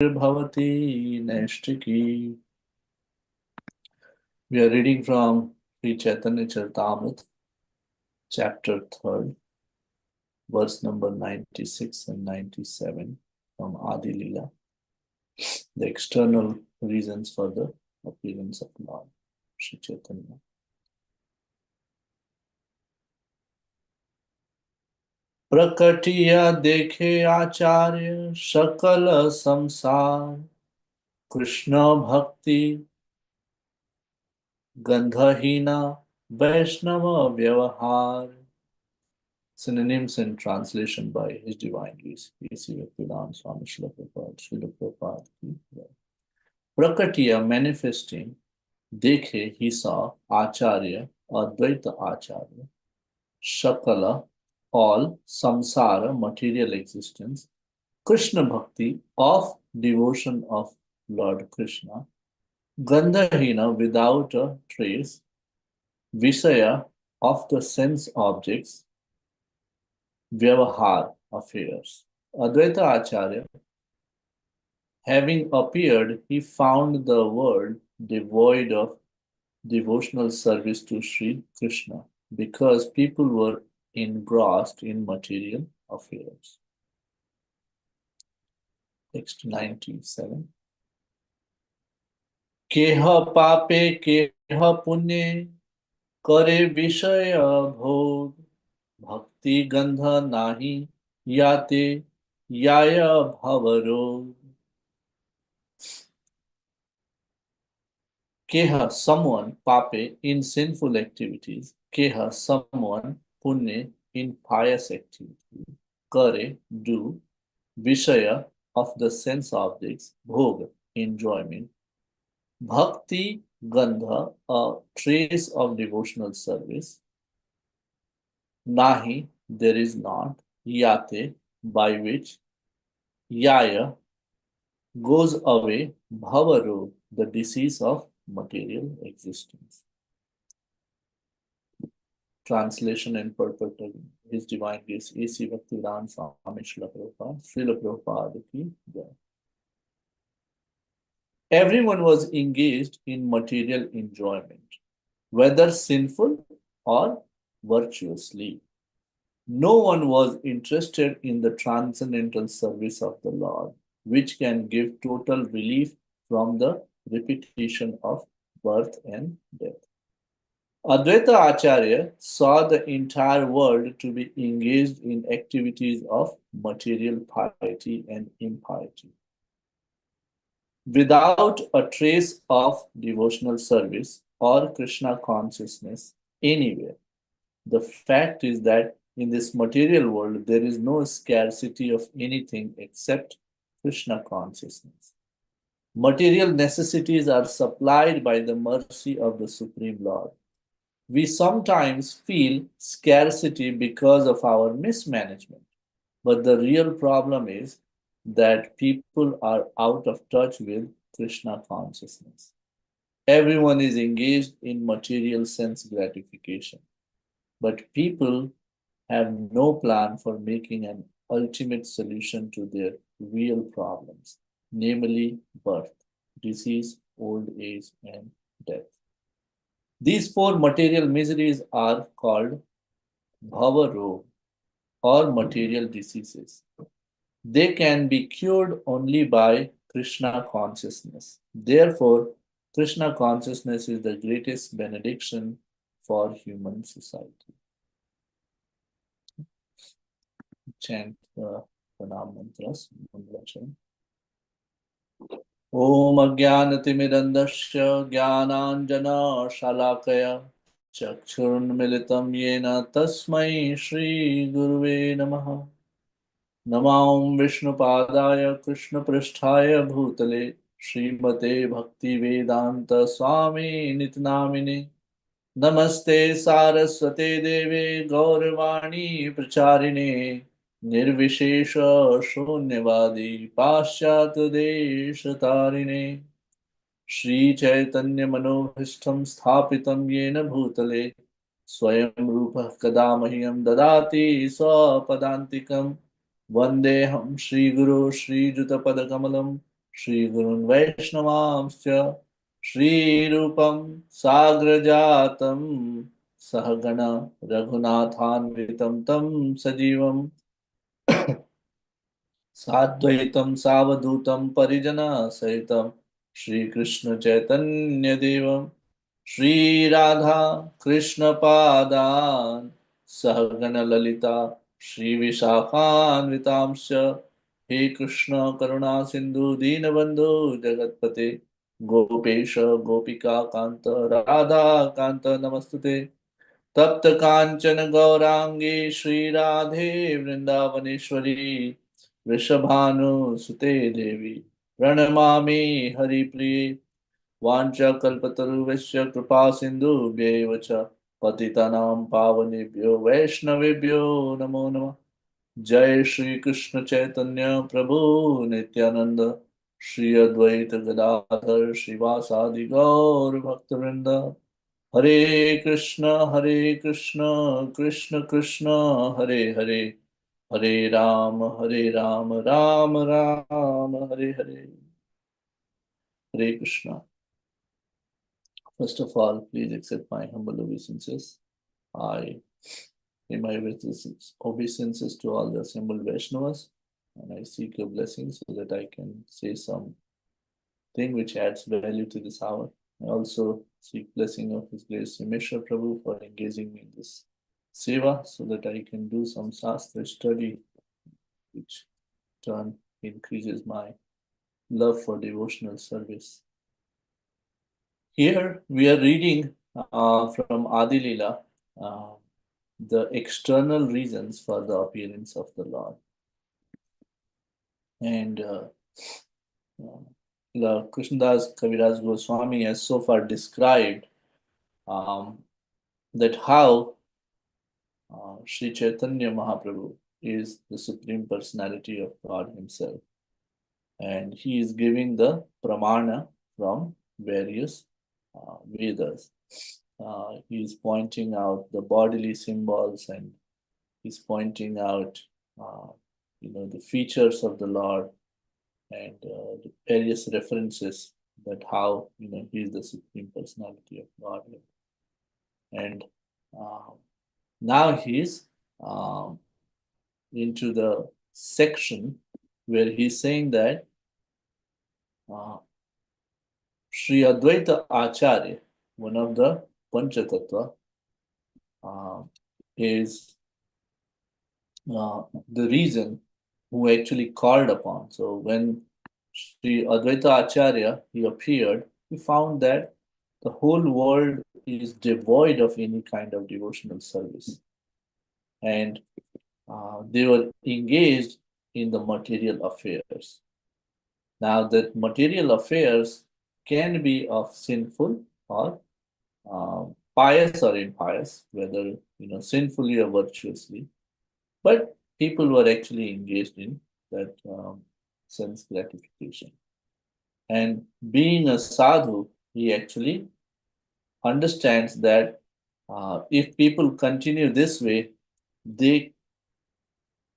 Bhavati Naishtiki. We are reading from Sri Chaitanya Charitamrita, chapter 3rd, verse number 96 and 97 from Adi Lila. The external reasons for the appearance of Lord Sri Chaitanya. प्रकटिया देखे आचार्य सकल संसार कृष्ण भक्ति गंधहीना वैष्णव व्यवहार. Synonyms and translation by His Divine Grace, A.C. Bhaktivedanta Swami Srila Prabhupada, Srila Prabhupada ki jai. Prakatiya manifesting, dekhe he saw, Acharya, Advaita Acharya, Shakala, all, samsara, material existence, Krishna Bhakti, of devotion of Lord Krishna, Gandhahina, without a trace, Visaya, of the sense objects, Vyavahar, affairs. Advaita Acharya, having appeared, he found the world devoid of devotional service to Sri Krishna because people were engrossed in material affairs. Text 97. Keha pape keha punye करे विषय भोग भक्ति गंध नाही याते याय भवरोग. Keha, someone, pape, in sinful activities. Keha, someone, punne, in pious activity. Kare, do. Vishaya, of the sense objects. Bhog, enjoyment. Bhakti, gandha, a trace of devotional service. Nahi, there is not. Yate, by which. Yaya, goes away. Bhavarog, the disease of material existence. Translation and purport of His Divine Grace, A.C. Bhaktivedanta Swami Srila Prabhupada, Srila Prabhupada ki jai. Everyone was engaged in material enjoyment, whether sinful or virtuously. No one was interested in the transcendental service of the Lord, which can give total relief from the repetition of birth and death. Advaita Acharya saw the entire world to be engaged in activities of material piety and impiety, without a trace of devotional service or Krishna consciousness anywhere. The fact is that in this material world, there is no scarcity of anything except Krishna consciousness. Material necessities are supplied by the mercy of the Supreme Lord. We sometimes feel scarcity because of our mismanagement, but the real problem is that people are out of touch with Krishna consciousness. Everyone is engaged in material sense gratification, but people have no plan for making an ultimate solution to their real problems, namely birth, disease, old age, and death. These four material miseries are called bhava or material diseases. They can be cured only by Krishna consciousness. Therefore, Krishna consciousness is the greatest benediction for human society. Chant the Pranam mantras. Om Ajnanatimirandasya Jnananjana Chakshurmilitam Yena Tasmai Shri Guruve Namaha. Namam Vishnupadaya Krishna Pristhaya Bhutale Srimate Bhakti Vedanta Swami Nitnamine. Namaste Saraswate Deve Gauravani Pracharine Nirvishesha Shunyavadi Paschat Deshatarine Shri Chaitanya Manohishtam Sthapitam Yena Bhutale Swayam Rupa Kadamahyam Dadati Swapadantikam Vandeham Shri Guru Shri Juta Padakamalam श्रीगुरुन् वैष्णवांश्च श्रीरूपं साग्रजातं सहगण रघुनाथान्वितं तं सजीवं साद्वैतं सावधूतं परिजनसहितं श्रीकृष्णचैतन्यदेवं श्रीराधा कृष्णपादान् सहगणललिता श्रीविशाखान्वितांश्च हे कृष्ण करुणा सिन्धु दीनबन्धु जगत्पते गोपेश गोपिका कान्त राधा कान्त नमस्तुते तप्त कांचन गौरांगी श्रीराधे वृंदावनेश्वरी वृषभानुसुते देवी प्रणमामि हरिप्रिये वाञ्छाकल्पतरुभ्यश्च कृपा सिन्धुभ्यैव च पतितानां पावनेभ्यो वैष्णवेभ्यो नमो नमः जय श्री कृष्ण चैतन्य प्रभु नित्यानंद श्री अद्वैत गदाधर श्रीवासादि गौर भक्तवृंद हरे Krishna Krishna Krishna Hare Hare Hare Ram Ram Ram Hare Hare Hare Krishna First of all, please accept my humble obeisances. I pay my obeisances to all the assembled Vaishnavas, and I seek your blessings so that I can say something which adds value to this hour. I also seek blessing of His Grace Simeshwar Prabhu for engaging me in this seva so that I can do some Shastra study, which in turn increases my love for devotional service. Here we are reading from Adi Lila the external reasons for the appearance of the Lord. And Krishnadas Kaviraj Goswami has so far described um, that how Sri Chaitanya Mahaprabhu is the Supreme Personality of God Himself. And He is giving the pramana from various Vedas. He is pointing out the bodily symbols and he's pointing out, the features of the Lord and the various references that how he is the supreme personality of God, and uh, now he's um, into the section where he's saying that uh, Sri Advaita Acharya, one of the Panchatattva, uh, is the reason who actually called upon. So when Sri Advaita Acharya he appeared, he found that the whole world is devoid of any kind of devotional service, and they were engaged in the material affairs. Now, that material affairs can be of sinful or pious or impious, whether sinfully or virtuously. But people were actually engaged in that sense gratification. And being a sadhu, he actually understands that if people continue this way, they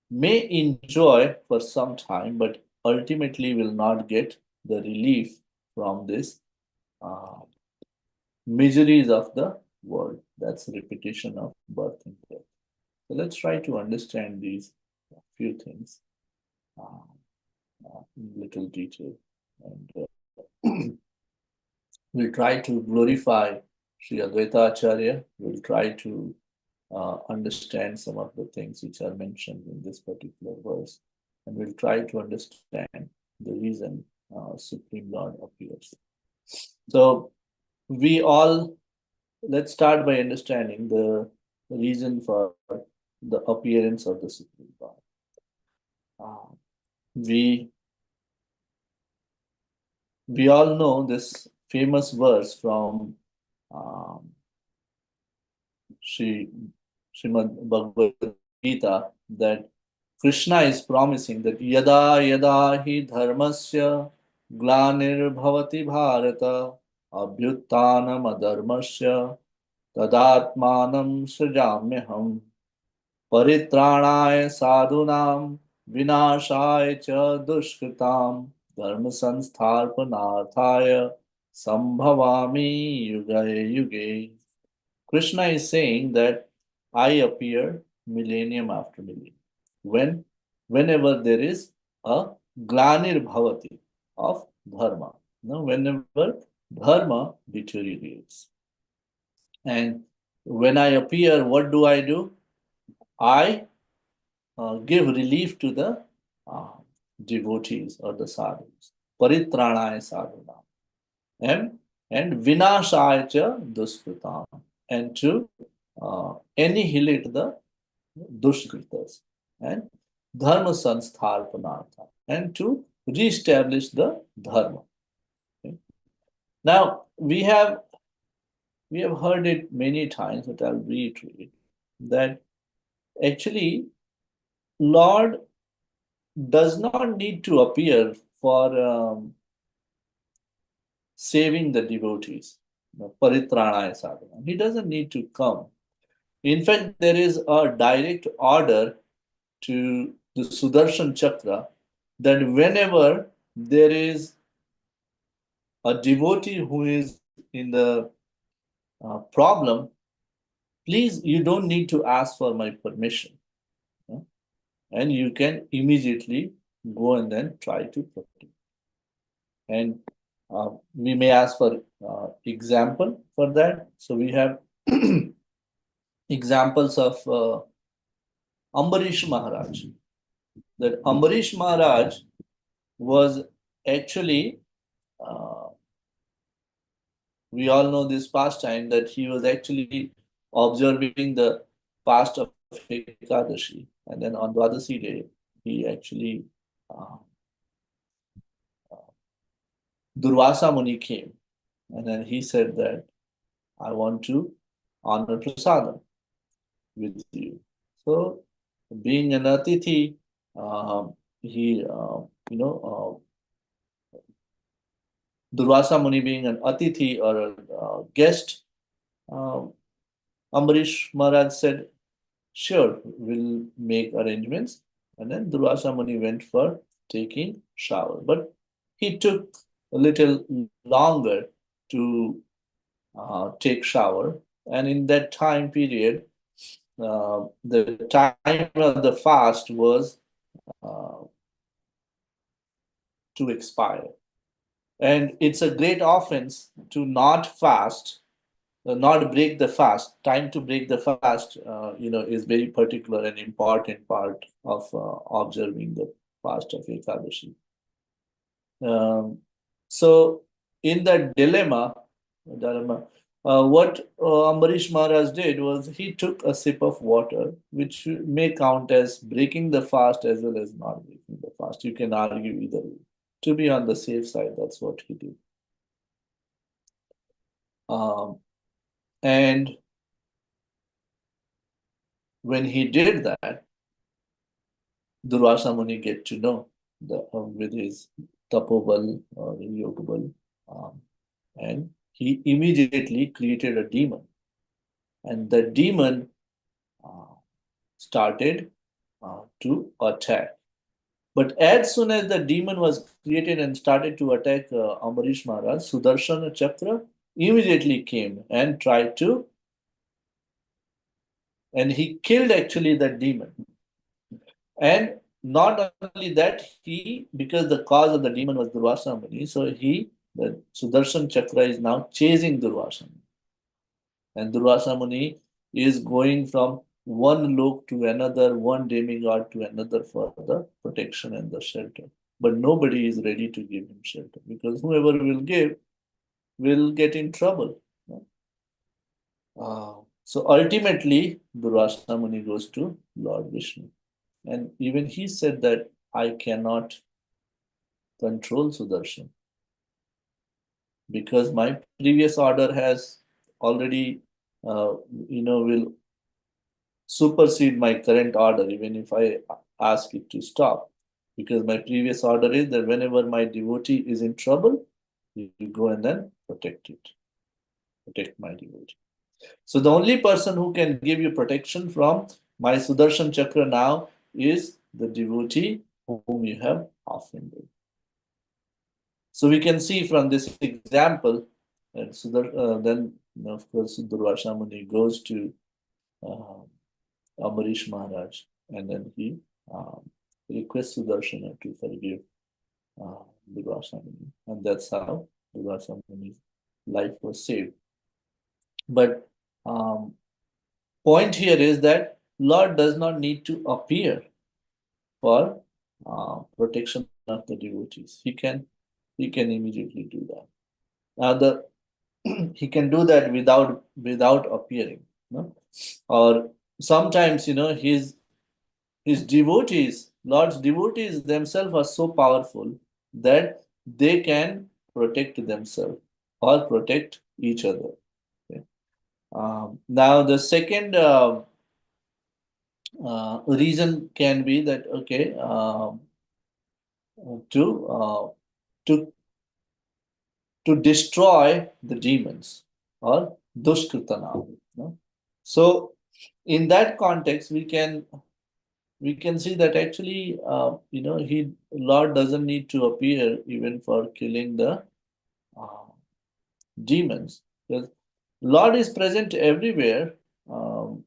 may enjoy for some time, but ultimately will not get the relief from this uh, miseries of the world. That's repetition of birth and death. So let's try to understand these few things uh, in little detail. And we'll try to glorify Sri Advaita Acharya. We'll try to understand some of the things which are mentioned in this particular verse. And we'll try to understand the reason Supreme Lord appears. So we all, let's start by understanding the reason for the appearance of the Supreme Lord. We we all know this famous verse from um, Sri Srimad Bhagavad Gita that Krishna is promising that yada yada hi dharmasya glanir bharata abhyuttanam adharmasya tadatmanam srijamyaham paritranaya sadhunam vinashaya cha dushkritam Dharma samstharpanarthaya sambhavami yugaye yuge. Krishna is saying that I appear millennium after millennium. When, whenever there is a glanir bhavati of dharma, no, whenever dharma deteriorates. And when I appear, what do I do? I give relief to the uh, devotees or the sadhus. Paritranaya sadhuna. And, and vinashaya cha duskritam. And to annihilate the dushkritas. And dharma sanstharpanartha. And to reestablish the dharma. Okay. Now, we have heard it many times, but I'll reiterate that actually Lord does not need to appear for saving the devotees, paritranaya sadhana. He doesn't need to come. In fact, there is a direct order to the Sudarshan Chakra that whenever there is a devotee who is in the problem, please, you don't need to ask for my permission. And you can immediately go and then try to protect. And we may ask for example for that. So we have examples of Ambarish Maharaj. That Ambarish Maharaj was actually, uh, we all know this pastime, that he was actually observing the fast of Ekadashi. And then on Dwadasi day, he actually, uh, Durvasa Muni came. And then he said that, I want to honor prasadam with you. So, being an Atithi, he, Durvasa Muni being an Atithi or a guest, uh, Ambarish Maharaj said, sure, we'll make arrangements. And then Durvasa Muni went for taking shower. But he took a little longer to take shower. And in that time period, the time of the fast was uh, to expire. And it's a great offense to not fast, not break the fast. Time to break the fast, is very particular and important part of observing the fast of Ekadashi. So, in that dilemma, what Ambarish Maharaj did was he took a sip of water, which may count as breaking the fast as well as not breaking the fast. You can argue either way. To be on the safe side, that's what he did. Um, and when he did that, Durvasa Muni get to know with his tapobal or yogabal, um, and he immediately created a demon, and the demon uh, started to attack. But as soon as the demon was created and started to attack Ambarish Maharaj, Sudarshana Chakra immediately came and tried to, and he killed actually that demon. And not only that, he, because the cause of the demon was Durvasa Muni, so the Sudarshan Chakra is now chasing Durvasa Muni. And Durvasa Muni is going from one lok to another, one demigod to another for the protection and the shelter. But nobody is ready to give him shelter because whoever will give will get in trouble. So ultimately, Durvasa Muni goes to Lord Vishnu. And even he said that I cannot control Sudarshan because my previous order has already, will supersede my current order, even if I ask it to stop. Because my previous order is that whenever my devotee is in trouble, you go and then protect my devotee. So the only person who can give you protection from my Sudarshan Chakra now is the devotee whom you have offended. So we can see from this example, and so that, then of course Durvasha Muni goes to uh, Amarish Maharaj, and then he um, requests Sudarshana to forgive uh, Durvasha Muni, and that's how Durvasha Muni's life was saved. But um, point here is that Lord does not need to appear for protection of the devotees. He can immediately do that. The he can do that without appearing. No? Or sometimes his devotees, Lord's devotees themselves are so powerful that they can protect themselves or protect each other. Okay? Now the second reason can be that okay, to to to destroy the demons or dushkritanam. No? So in that context, we can see that actually, he Lord doesn't need to appear even for killing the uh, demons, because Lord is present everywhere, um,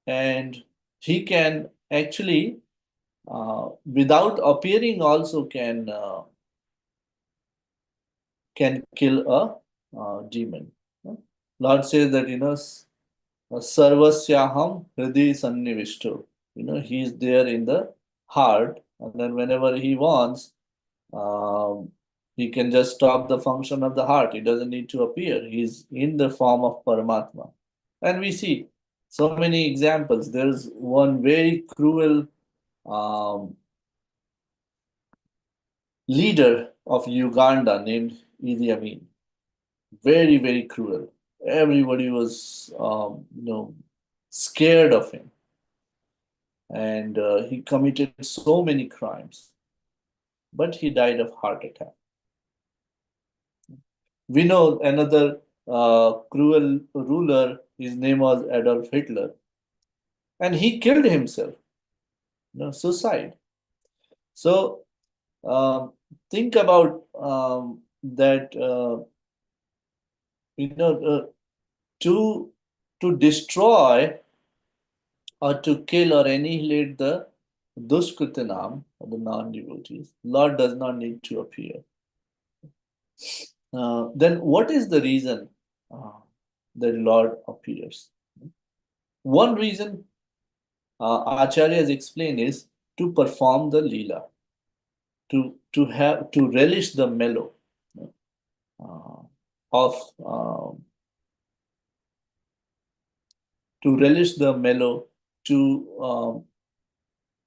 and he can actually, without appearing, also can kill a demon. No? Lord says that Sarvasyaham Hridi Sannivishto. He's there in the heart, and then whenever he wants, um, he can just stop the function of the heart. He doesn't need to appear. He's in the form of Paramatma. And we see so many examples. There's one very cruel um, leader of Uganda named Idi Amin. Very, very cruel. Everybody was, scared of him, and he committed so many crimes, but he died of heart attack. We know another cruel ruler. His name was Adolf Hitler, and he killed himself. Suicide. So think about that. You know, to destroy or to kill or annihilate the Dushkritanam, or the non-devotees, Lord does not need to appear. Then what is the reason uh, that Lord appears? One reason Acharya has explained is to perform the Leela, to relish the mellow uh, of to relish the mellow, to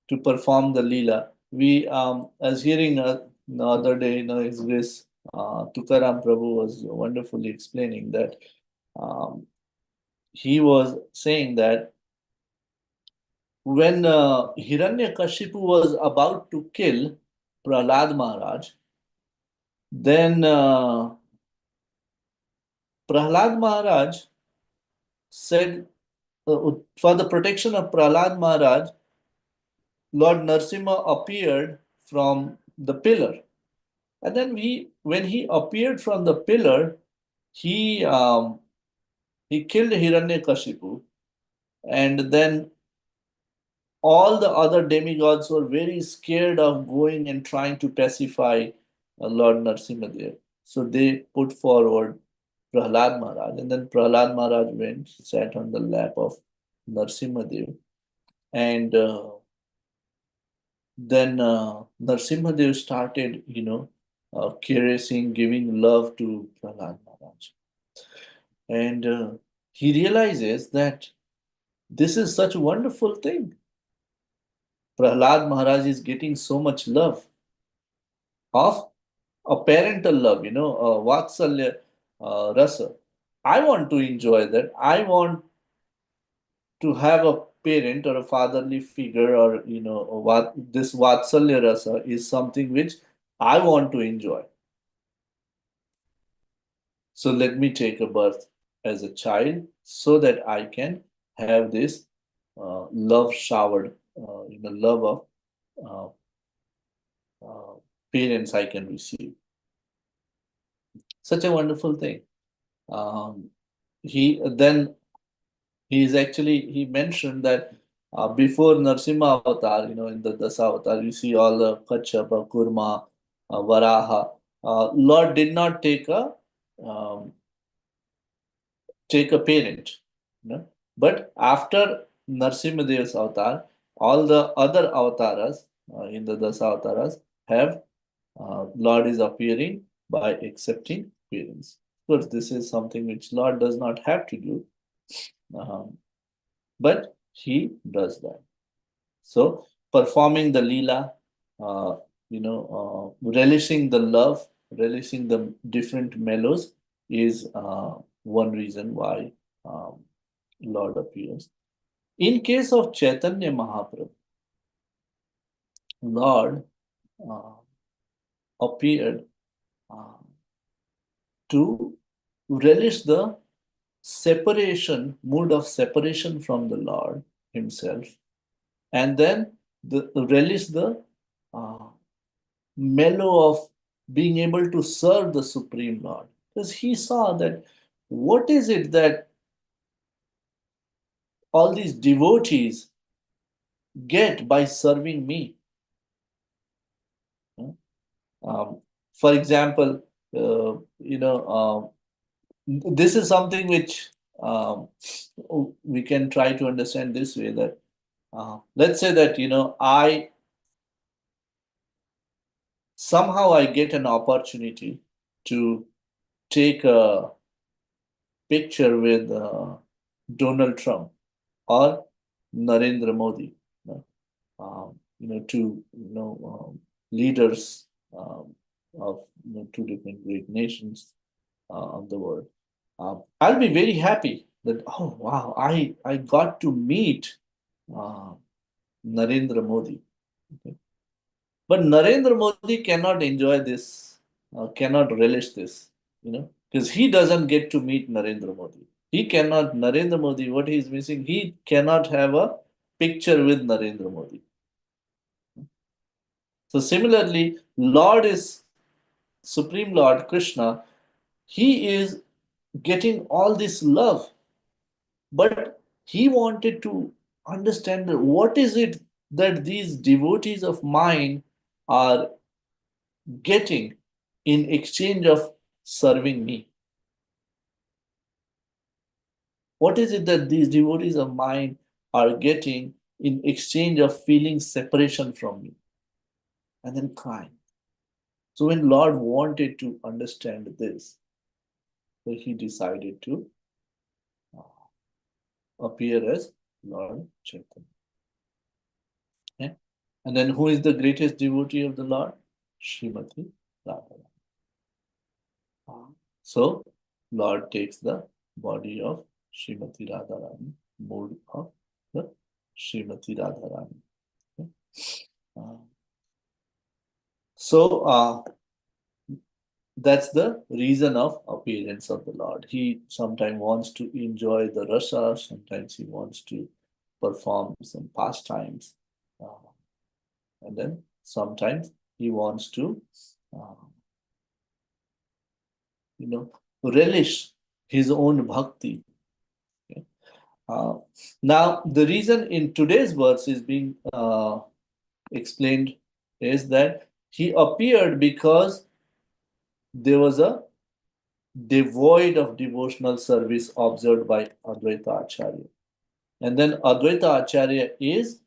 to perform the Leela. We as hearing the other day, His Grace Tukaram Prabhu was wonderfully explaining that um, he was saying that when Hiranyakashipu was about to kill Prahlad Maharaj, then Prahlad Maharaj said, for the protection of Prahlad Maharaj, Lord Narsimha appeared from the pillar. And then when he appeared from the pillar, he he killed Hiranyakashipu, and then all the other demigods were very scared of going and trying to pacify Lord Narsimhadev. So they put forward Prahlad Maharaj, and then Prahlad Maharaj went, sat on the lap of Narsimhadev, and then Narsimhadev started, caressing, giving love to Prahlad Maharaj. And he realizes that this is such a wonderful thing. Prahlad Maharaj is getting so much love, of a parental love, Vatsalya Rasa. I want to enjoy that. I want to have a parent or a fatherly figure, or what this Vatsalya Rasa is something which I want to enjoy. So let me take a birth as a child so that I can have this love showered, love of uh, uh, parents I can receive. Such a wonderful thing. Um, he then he is actually he mentioned that before Narsimha Avatar, in the Dasa Avatar, you see all the Kachapa, Kurma, Varaha. Lord did not um, take a parent, you know. But after Narsimhadev's avatar, all the other avatars in the Dasa avatars have Lord is appearing by accepting parents. Of course, this is something which Lord does not have to do, um, but he does that. So performing the lila, uh, relishing the love, relishing the different mellows is one reason why um, Lord appears. In case of Chaitanya Mahaprabhu, Lord uh, appeared uh, to relish the separation, mood of separation from the Lord Himself, and then relish the uh, mellow of being able to serve the Supreme Lord. Because he saw that what is it that all these devotees get by serving me? Um, for example, this is something which we can try to understand this way that let's say that I get an opportunity to take a picture with Donald Trump or Narendra Modi, you know, two leaders of two different great nations of the world. I'll be very happy that oh wow, I got to meet uh, Narendra Modi. Okay. But Narendra Modi cannot enjoy this, cannot relish this, because he doesn't get to meet Narendra Modi. He cannot, Narendra Modi, what he is missing, he cannot have a picture with Narendra Modi. So similarly, Lord is Supreme Lord Krishna, he is getting all this love, but he wanted to understand what is it that these devotees of mine are getting in exchange of serving me. What is it that these devotees of mine are getting in exchange of feeling separation from me and then crying? So when Lord wanted to understand this, so he decided to appear as Lord Chaitanya. Okay? And then who is the greatest devotee of the Lord? Srimati Radharani. So Lord takes the body of Srimati Radharani, mood of the Srimati Radharani. Okay? Uh, so that's the reason of appearance of the Lord. He sometimes wants to enjoy the rasa, sometimes he wants to perform some pastimes, uh, and then sometimes he wants to, uh, relish his own bhakti. Okay? Uh, Now, the reason in today's verse is being explained is that he appeared because there was a devoid of devotional service observed by Advaita Acharya. And then Advaita Acharya is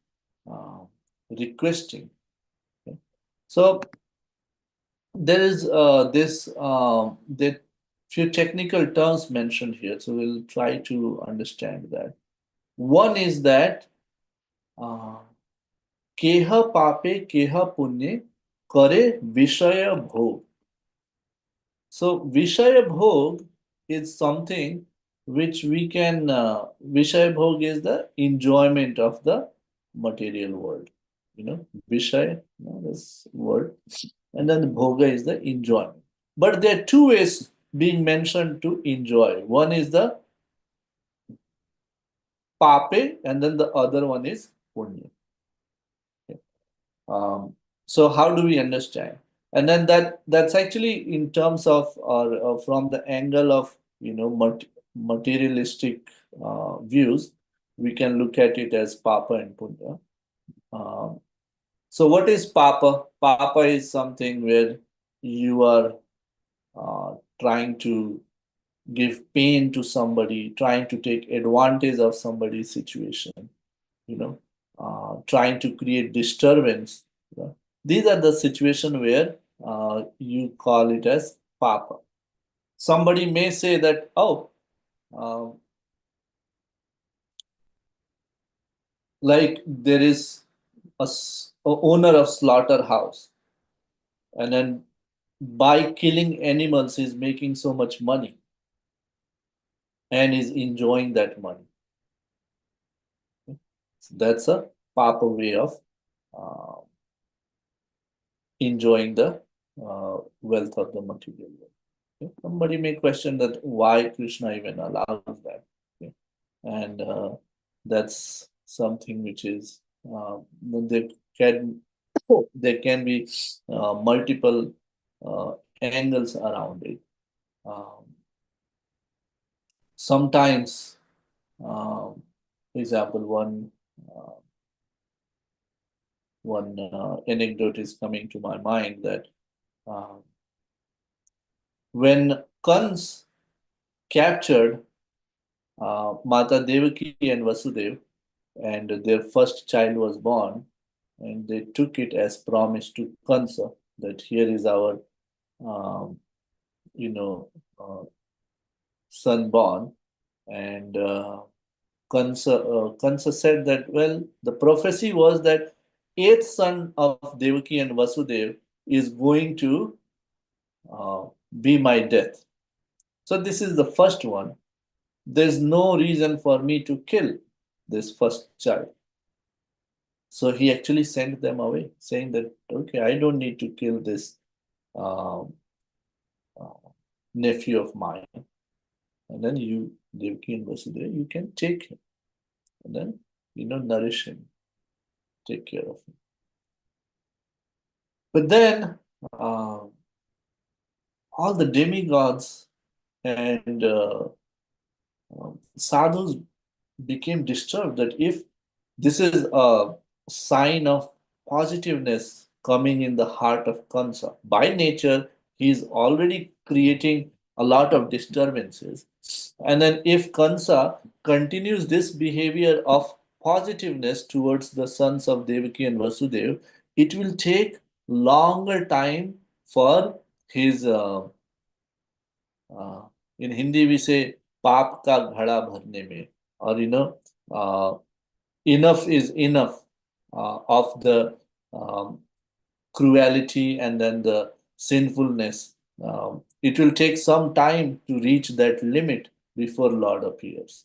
uh, requesting. Okay? So there is the few technical terms mentioned here. So we'll try to understand that. One is that uh, केह पापे केह पुण्य करे विषय भोग. So Vishaya Bhog is something which we can, Vishaya Bhog is the enjoyment of the material world. Vishaya, this word. And then the Bhoga is the enjoyment. But there are two ways being mentioned to enjoy. One is the Pape, and then the other one is Punya. Okay. So how do we understand? And then that's actually in terms of, or from the angle of, materialistic views, we can look at it as papa and punya. Um, so what is papa? Papa is something where you are trying to give pain to somebody, trying to take advantage of somebody's situation, you know, trying to create disturbance. You know. These are the situation where you call it as papa. Somebody may say that, oh, um, like there is a owner of slaughterhouse, and then by killing animals, he's making so much money and is enjoying that money. So that's a papa way of uh, enjoying the wealth of the material world. Okay. Somebody may question that why Krishna even allows that. Okay. And that's something which is there can there can be multiple angles around it. Um, Sometimes, for example, uh, one anecdote is coming to my mind that uh, when Kans captured Mata Devaki and Vasudev, and their first child was born, and they took it as promise to Kansa that here is our, um, you know, uh, son born, and Kansa said that, well, the prophecy was that eighth son of Devaki and Vasudev is going to uh, be my death. So this is the first one. There's no reason for me to kill this first child. So he actually sent them away, saying that, okay, I don't need to kill this um, uh, nephew of mine. And then you, Devaki and Vasudeva, you can take him and then, nourish him, take care of him. But then all the demigods and sadhus became disturbed that if this is a sign of positiveness coming in the heart of Kansa. By nature, he is already creating a lot of disturbances. And then, if Kansa continues this behavior of positiveness towards the sons of Devaki and Vasudev, it will take longer time for his uh, in Hindi we say पाप का घड़ा भरने में, or enough is enough of the um, cruelty and then the sinfulness. It will take some time to reach that limit before Lord appears.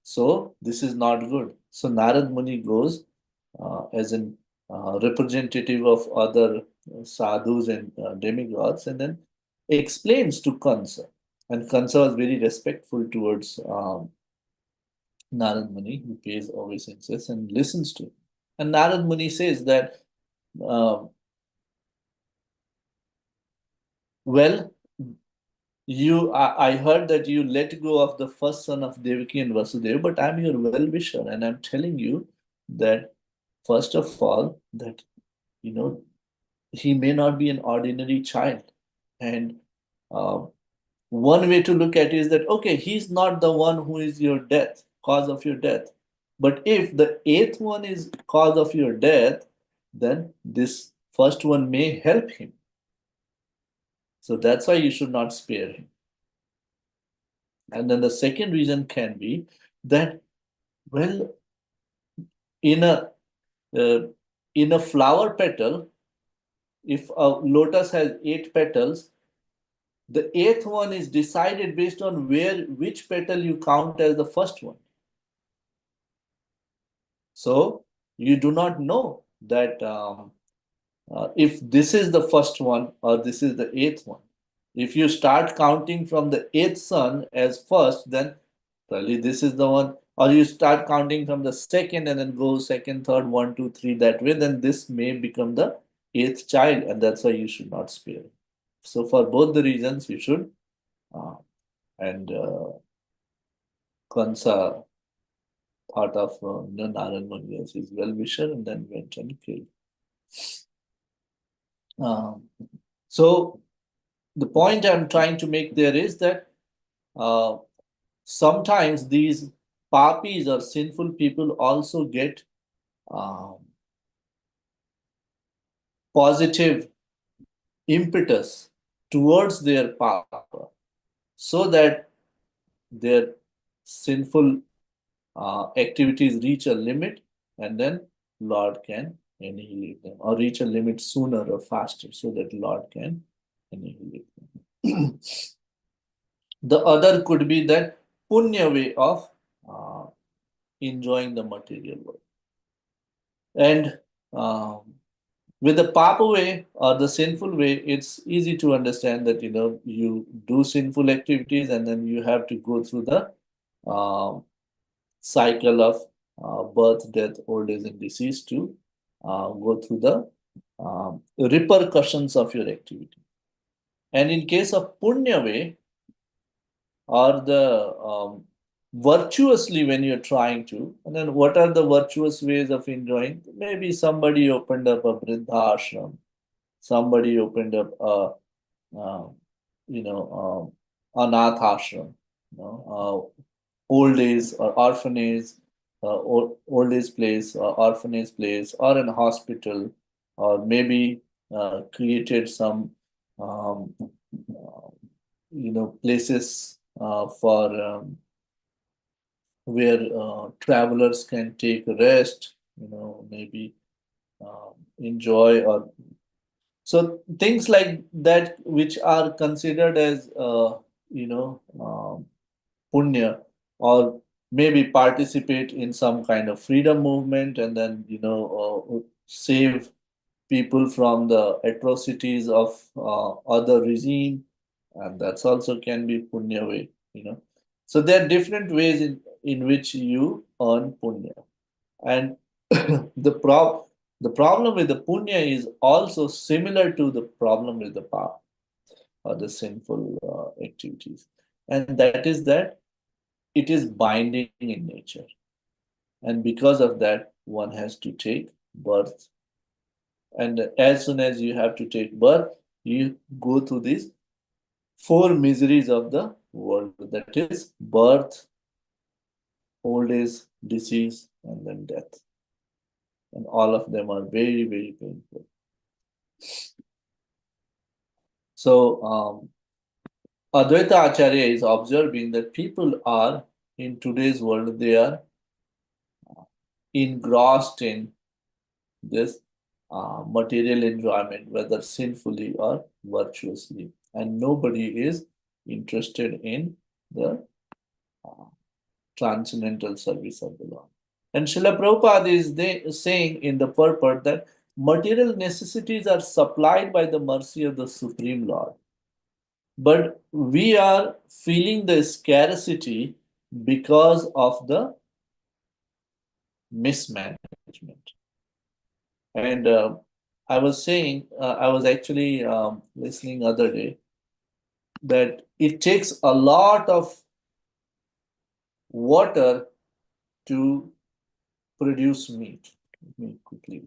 So this is not good. So Narad Muni goes as an representative of other sadhus and demigods, and then explains to Kansa. And Kansa was very respectful towards Narad Muni, who pays obeisances and listens to him. And Narad Muni says that, um, well, I heard that you let go of the first son of Devaki and Vasudeva, but I'm your well-wisher, and I'm telling you that first of all, that you know he may not be an ordinary child, and uh, one way to look at it is that, okay, he's not the one who is your death, cause of your death, but if the eighth one is cause of your death, then this first one may help him. So that's why you should not spare him. And then the second reason can be that, well, in a uh, in a flower petal, if a lotus has eight petals, the eighth one is decided based on which petal you count as the first one. So you do not know that if this is the first one or this is the eighth one. If you start counting from the eighth sun as first, then probably this is the one. Or you start counting from the second and then go second, third, one, two, three that way, then this may become the eighth child, and that's why you should not spare. So for both the reasons, you should. Uh, and Kansa thought of Narad Muni as his well-wisher and then went and killed. Um, so the point I'm trying to make there is that uh, sometimes these papis or sinful people also get um, positive impetus towards their papa so that their sinful activities reach a limit and then Lord can annihilate them or reach a limit sooner or faster so that Lord can annihilate them. The other could be that punya way of uh, enjoying the material world. And um, with the papa way or the sinful way, it's easy to understand that you do sinful activities and then you have to go through the um cycle of birth, death, old age, and disease to go through the repercussions of your activity. And in case of punya way, or the virtuously when you're trying to, and then what are the virtuous ways of enjoying? Maybe somebody opened up a vriddha ashram, somebody opened up a anath ashram, old age or orphanage, old age place or orphanage place, or an hospital, or maybe created some um, uh, places for where travelers can take rest, maybe enjoy or so things like that, which are considered as punya, or maybe participate in some kind of freedom movement and then save people from the atrocities of other regime, and that's also can be punya way. So there are different ways in which you earn punya, and the problem with the punya is also similar to the problem with the pap or the sinful activities, and that is that it is binding in nature, and because of that one has to take birth, and as soon as you have to take birth you go through these four miseries of the world, that is birth, old age, disease, and then death, and all of them are very very painful. So Advaita Acharya is observing that people are in today's world, they are engrossed in this material enjoyment, whether sinfully or virtuously, and nobody is interested in the uh, transcendental service of the Lord. And Srila Prabhupada is saying in the purport that material necessities are supplied by the mercy of the Supreme Lord, but we are feeling the scarcity because of the mismanagement. And I was saying, I was actually listening other day that it takes a lot of water to produce meat. Let me quickly.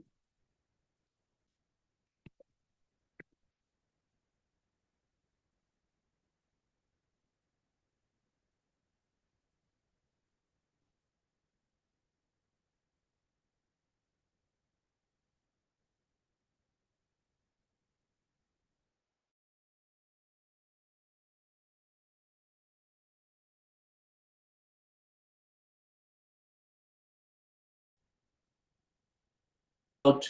About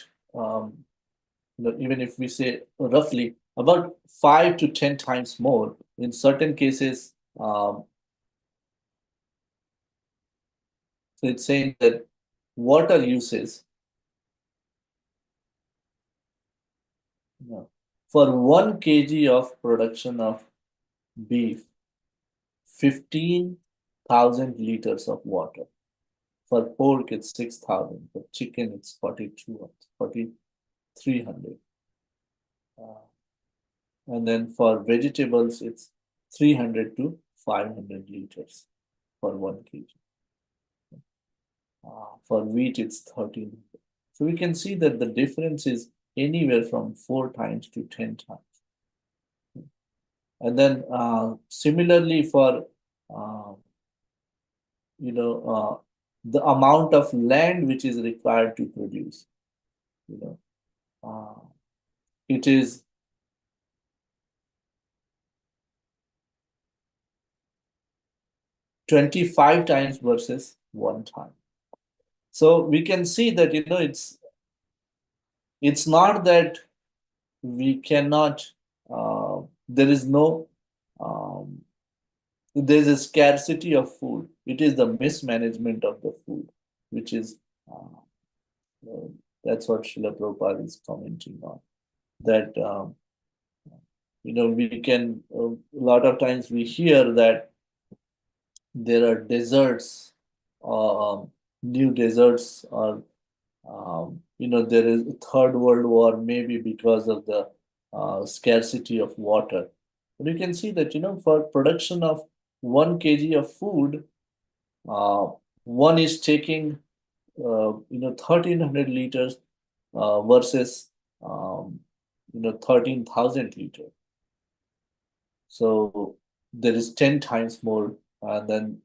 even if we say roughly about 5 to 10 times more in certain cases. So it's saying that water uses, for 1 kg of production of beef, 15,000 liters of water. For pork, it's 6,000. For chicken, it's 42, 4,300. Uh, and then for vegetables, it's 300 to 500 liters for 1 kg. For wheat, it's 13. So we can see that the difference is anywhere from 4 times to 10 times. And then similarly for uh, you know the amount of land which is required to produce, you know, uh, it is 25 times versus 1 time. So we can see that it's not that we cannot there is no um, there's a scarcity of food. It is the mismanagement of the food, which is uh, uh, that's what Srila Prabhupada is commenting on. That we can a lot of times we hear that there are deserts, new deserts, or there is a third world war maybe because of the scarcity of water. But you can see that for production of 1 kg of food, uh, one is taking 1300 liters versus 13,000 liters. So there is 10 times more, and then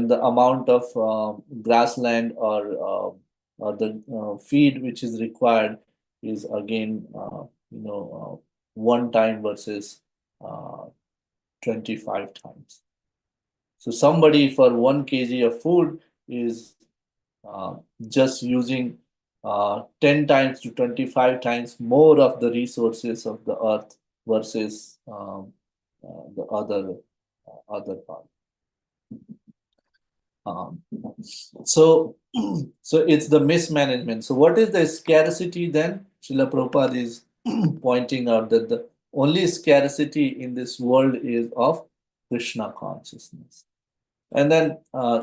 the amount of grassland or the feed which is required is again 1 time versus uh, 25 times. So somebody for 1 kg of food is uh, just using 10 times to 25 times more of the resources of the earth versus the other part. Um, so, so it's the mismanagement. So, what is the scarcity then? Srila Prabhupada is pointing out that the only scarcity in this world is of Krishna consciousness. And then,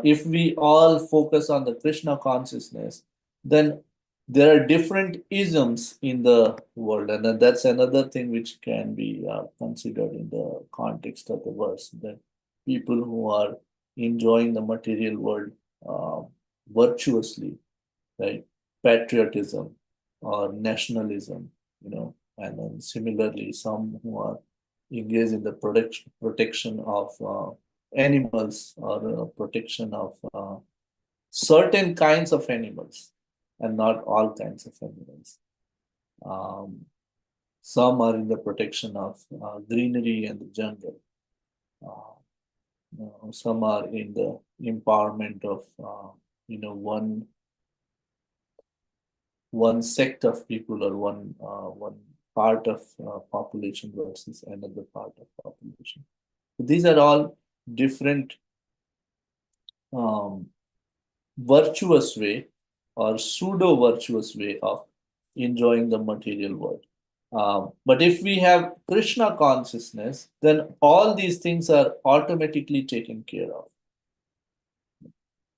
if we all focus on the Krishna consciousness, then there are different isms in the world, and then that's another thing which can be considered in the context of the verse. That people who are enjoying the material world uh, virtuously, right? Patriotism or nationalism, and then similarly, some who are engaged in the protection of animals or protection of certain kinds of animals and not all kinds of animals. Um, some are in the protection of greenery and the jungle. Uh, some are in the empowerment of one sect of people or one part of population versus another part of population. So these are all different um, virtuous way or pseudo virtuous way of enjoying the material world. But if we have Krishna consciousness, then all these things are automatically taken care of.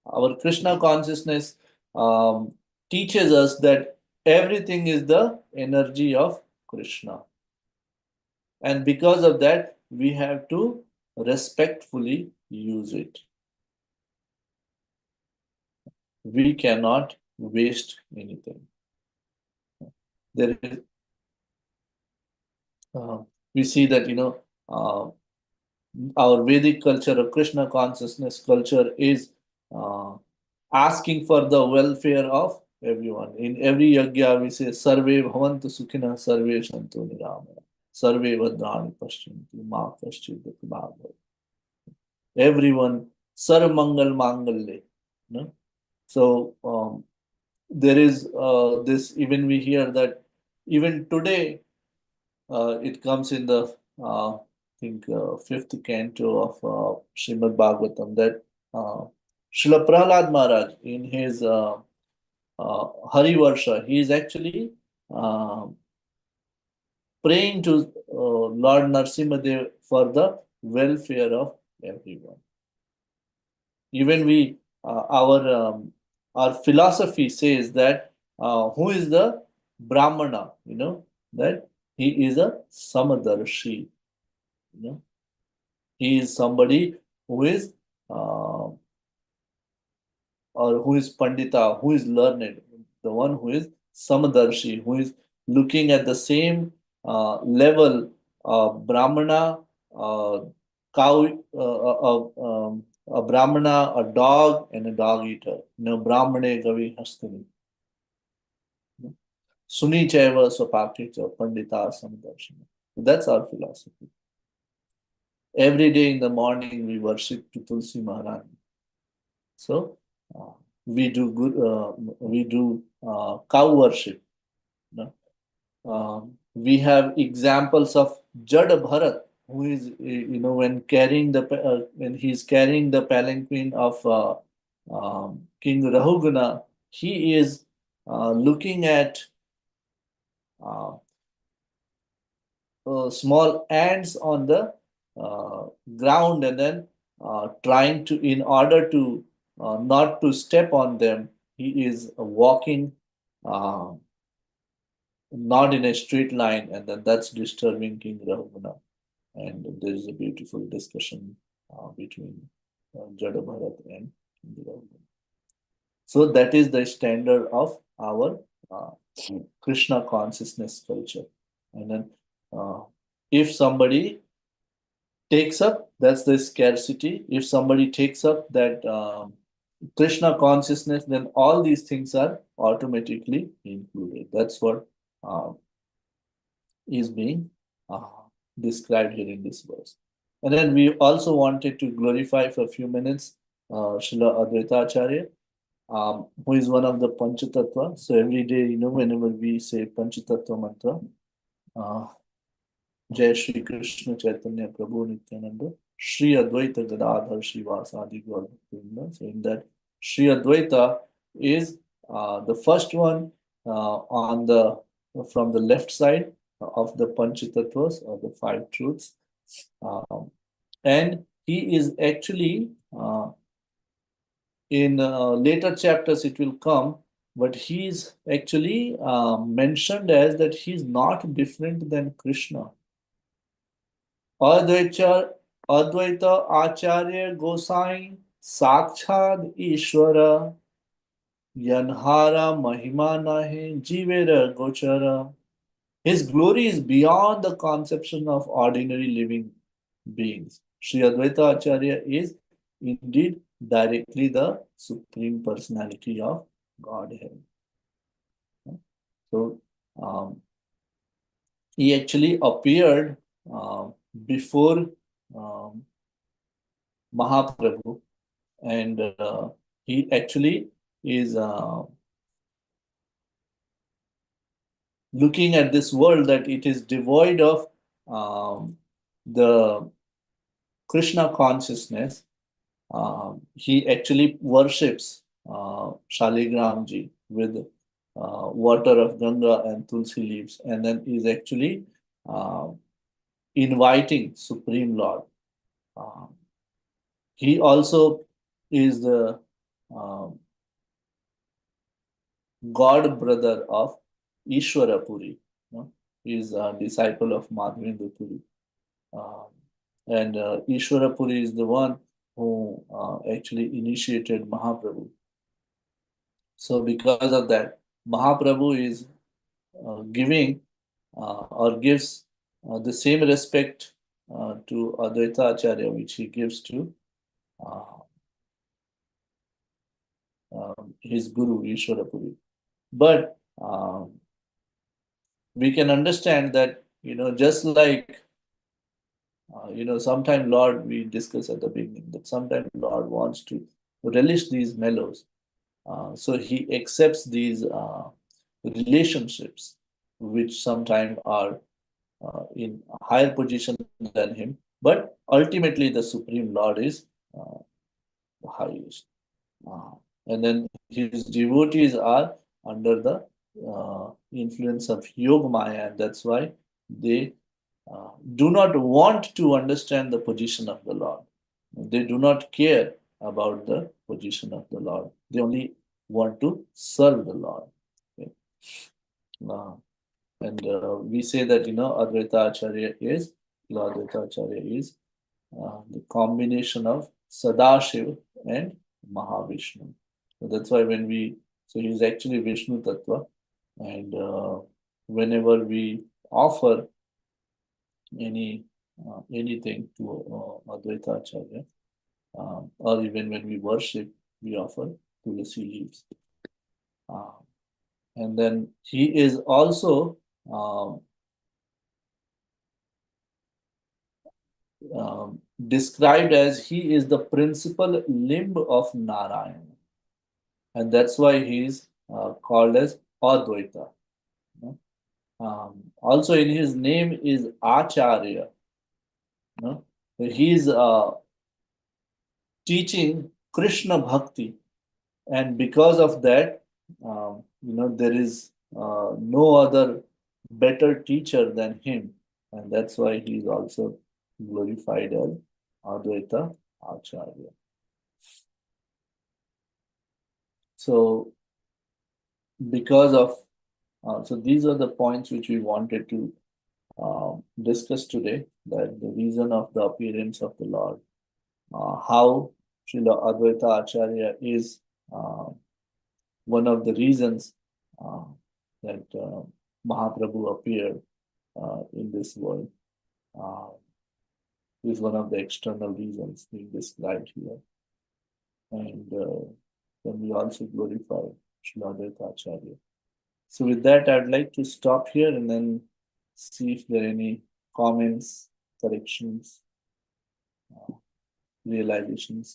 Our Krishna consciousness teaches us that everything is the energy of Krishna. And because of that, we have to respectfully use it. We cannot waste anything. There is, we see that, our Vedic culture or Krishna consciousness culture is uh, asking for the welfare of everyone. In every yajna, we say, Sarve bhavantu sukhina, sarve shantu niramaya, sarve vadrani pashyantu, ma paschid bhava. Everyone, sarmangal mangalle. No? So there is this, even we hear that even today, it comes in the I think fifth canto of Srimad Bhagavatam that Srila Prahlad Maharaj in his Hari Varsha, he is actually uh, praying to Lord Narsimhadev for the welfare of everyone. Even we, our philosophy says that who is the Brahmana, that he is a Samadarshi. You know, he is somebody who is or who is Pandita, who is learned, the one who is Samadarshi, who is looking at the same level of Brahmana, cow, a Brahmana, a dog, and a dog eater. Brahmane Gavi Hastini. Suni Chaiva Swapakricha Pandita Samadarshina. That's our philosophy. Every day in the morning we worship to Tulsi Maharani. So uh, we do cow worship. You know? We have examples of Jada Bharat, who is when carrying when he's carrying the palanquin of King Rahuguna, he is looking at uh, small ants on the ground, and then trying to, in order to not to step on them, he is walking uh, not in a straight line, and then that's disturbing King Rahuguna. And there is a beautiful discussion between Jada Bharat and King Rahuguna. So that is the standard of our uh, Krishna consciousness culture. And then uh, if somebody takes up, that's the scarcity. If somebody takes up that Krishna consciousness, then all these things are automatically included. That's what uh, is being uh, described here in this verse. And then we also wanted to glorify for a few minutes Srila Advaita Acharya, who is one of the Panchatattva. So every day, whenever we say Panchatattva mantra, uh, Jai Shri Krishna Chaitanya Prabhu Nityananda, Shri Advaita Gadadhar Srivasadi Gauravinda. So in that, Shri Advaita is the first one on the from the left side of the Panchatattva's, or the five truths. And he is actually, in later chapters it will come, but he is actually mentioned as that he is not different than Krishna. Advaita, Advaita Acharya Gosai Sakshad Ishvara Yanhara Mahima Nahe Jivera Gochara. His glory is beyond the conception of ordinary living beings. Sri Advaita Acharya is indeed directly the Supreme Personality of Godhead. So he actually appeared before um, Mahaprabhu, and he actually is looking at this world, that it is devoid of the Krishna consciousness. He actually worships Shaligramji with water of Ganga and Tulsi leaves, and then is actually uh, inviting Supreme Lord. He also is the god brother of Ishwara Puri. He is a disciple of Madhavendra Puri. And Ishwara Puri is the one who actually initiated Mahaprabhu. So because of that, Mahaprabhu is giving or gives the same respect to Advaita Acharya which he gives to uh, his guru Ishwara Puri. But we can understand that, just like sometimes Lord, we discuss at the beginning that sometimes Lord wants to relish these mellows. So he accepts these relationships, which sometimes are in a higher position than him. But ultimately, the Supreme Lord is the highest. Uh, and then his devotees are under the influence of Yoga Maya, and that's why they do not want to understand the position of the Lord. They do not care about the position of the Lord. They only want to serve the Lord. Okay. Uh, And we say that, Advaita Acharya is, Advaita Acharya is the combination of Sadashiv and Mahavishnu. So that's why so he's actually Vishnu Tattva. And whenever we offer anything to Advaita Acharya, or even when we worship, we offer tulasi leaves. Uh, and then he is also um, described as he is the principal limb of Narayana, and that's why he is called as Advaita. You also, in his name is Acharya. You know? He is teaching Krishna Bhakti, and because of that, there is no other better teacher than him, and that's why he is also glorified as Advaita Acharya. So, because of so these are the points which we wanted to discuss today. That the reason of the appearance of the Lord, how Srila Advaita Acharya is one of the reasons uh, that Mahaprabhu appeared in this world, uh, is one of the external reasons being described here. And then we also glorify Srila Advaita Acharya. So with that, I'd like to stop here and then see if there are any comments, corrections, realizations.